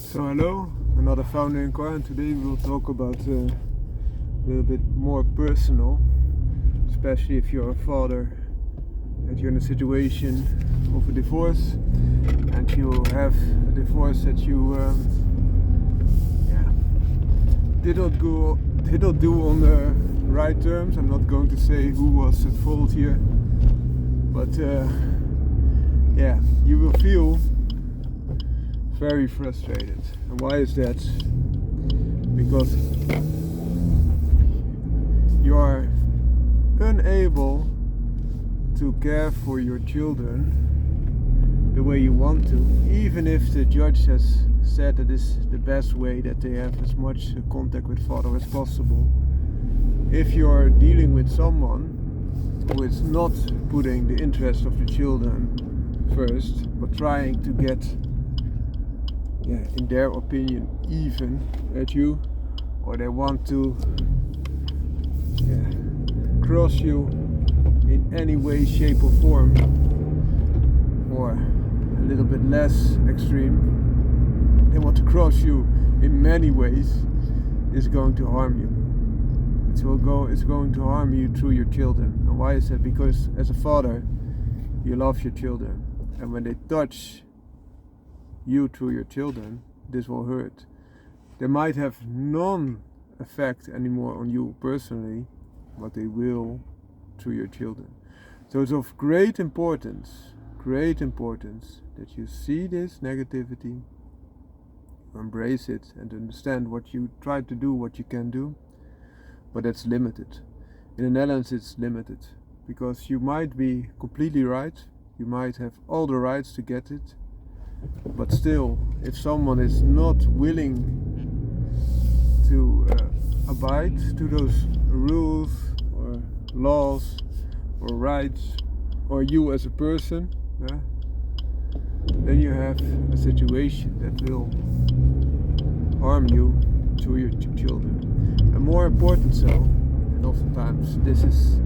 So hello, another founder in car, and today we'll talk about a little bit more personal, especially if you're a father and you're in a situation of a divorce and you have a divorce that you did not do on the right terms. I'm not going to say who was at fault here, but you will feel very frustrated. And why is that? Because you are unable to care for your children the way you want to, even if the judge has said that this is the best way, that they have as much contact with father as possible. If you are dealing with someone who is not putting the interest of the children first, but trying to get, in their opinion, even at you, or they want to cross you in any way, shape or form, or a little bit less extreme, they want to cross you in many ways, is going to harm you. It's going to harm you through your children. And why is that? Because as a father, you love your children, and when they touch you through your children, this will hurt. They might have none effect anymore on you personally, but they will through your children. So it's of great importance that you see this negativity, embrace it, and understand what you try to do, what you can do, but that's limited. In the Netherlands it's limited, because you might be completely right, you might have all the rights to get it, but still, if someone is not willing to abide to those rules or laws or rights, or you as a person, then you have a situation that will harm you to your children. And more important so, and oftentimes this is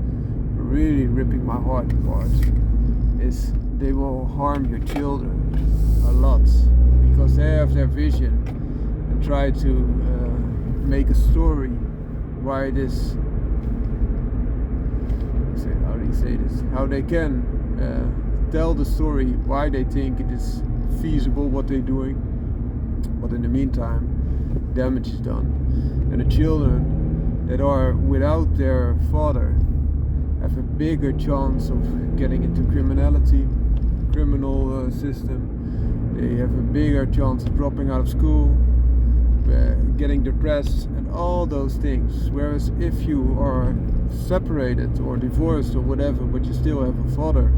really ripping my heart apart, is they will harm your children a lot, because they have their vision and try to make a story why this, how they can tell the story why they think it is feasible what they're doing, but in the meantime damage is done. And the children that are without their father have a bigger chance of getting into criminal system. They have a bigger chance of dropping out of school, getting depressed, and all those things. Whereas if you are separated or divorced or whatever, but you still have a father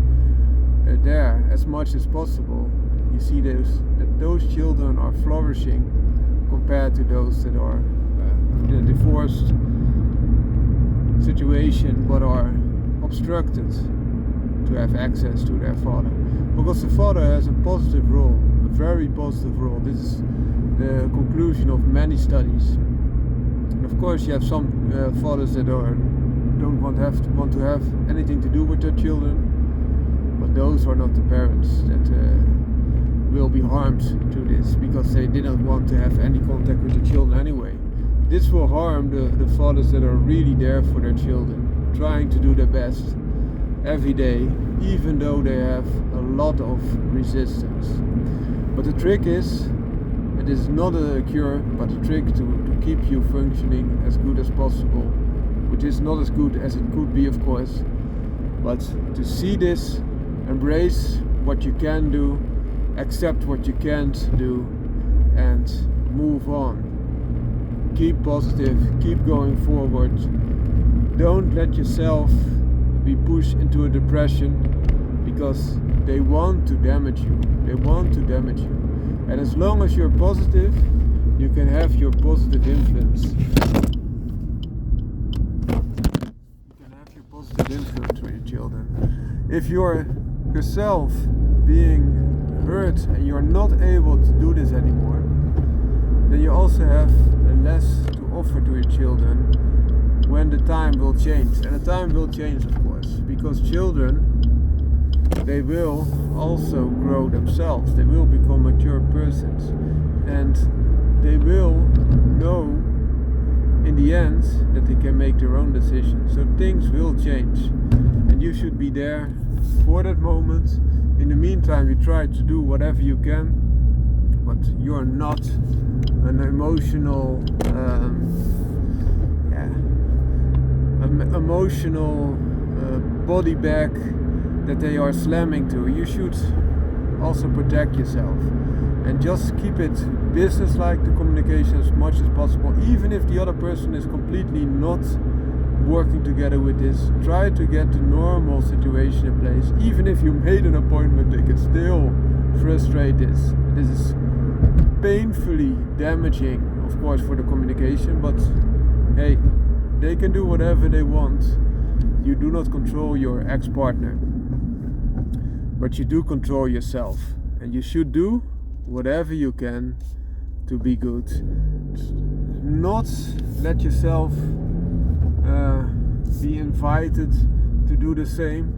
there as much as possible, you see that those children are flourishing compared to those that are in a divorced situation but are obstructed to have access to their father. Because the father has a positive role, a very positive role. This is the conclusion of many studies. And of course you have some fathers that don't want to have anything to do with their children, but those are not the parents that will be harmed through this, because they didn't want to have any contact with the children anyway. This will harm the fathers that are really there for their children, trying to do their best every day, even though they have a lot of resistance. But the trick is, it is not a cure, but a trick to keep you functioning as good as possible, which is not as good as it could be, of course, but to see this, embrace what you can do, accept what you can't do, and move on. Keep positive, keep going forward. Don't let yourself be pushed into a depression, because they want to damage you. And as long as you're positive, you can have your positive influence. For your children. If you're yourself being hurt and you're not able to do this anymore, then you also have less to offer to your children when the time will change. And the time will change, of course, because children, they will also grow themselves. They will become mature persons. and they will know in the end that they can make their own decisions. So things will change, and you should be there for that moment. In the meantime, you try to do whatever you can, but you are not an emotional body bag that they are slamming to. You should also protect yourself and just keep it business-like, the communication, as much as possible. Even if the other person is completely not working together with this, try to get the normal situation in place. Even if you made an appointment, they can still frustrate this. This is painfully damaging, of course, for the communication, but hey, they can do whatever they want. You do not control your ex-partner, but you do control yourself, and you should do whatever you can to be good. Not let yourself be invited to do the same,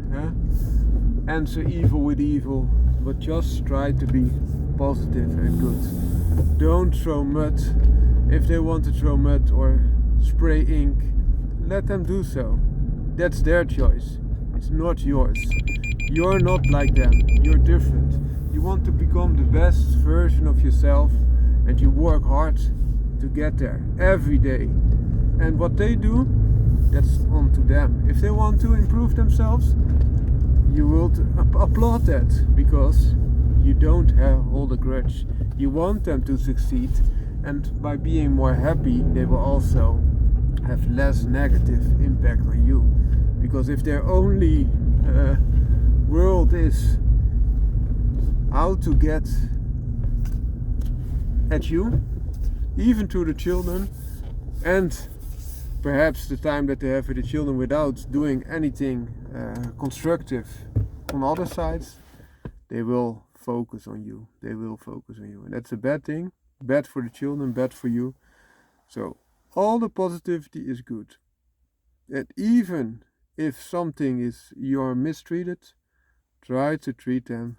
answer evil with evil, but just try to be positive and good. Don't throw mud. If they want to throw mud or spray ink, let them do so. That's their choice. It's not yours. You're not like them. You're different. You want to become the best version of yourself, and you work hard to get there every day. And what they do, that's on to them. If they want to improve themselves, you will applaud that, because you don't hold a grudge. You want them to succeed, and by being more happy, they will also have less negative impact on you. Because if their only world is how to get at you, even to the children, and perhaps the time that they have with the children without doing anything constructive on other sides, they will focus on you. They will focus on you, and that's a bad thing. Bad for the children, bad for you. So all the positivity is good. And even if something is you're mistreated, try to treat them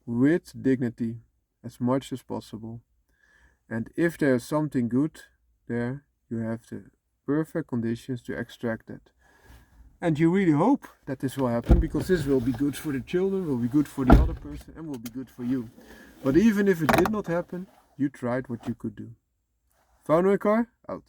with dignity as much as possible. And if there's something good there, you have the perfect conditions to extract that. And you really hope that this will happen, because this will be good for the children, will be good for the other person, and will be good for you. But even if it did not happen, you tried what you could do. Vaunoy Car, out.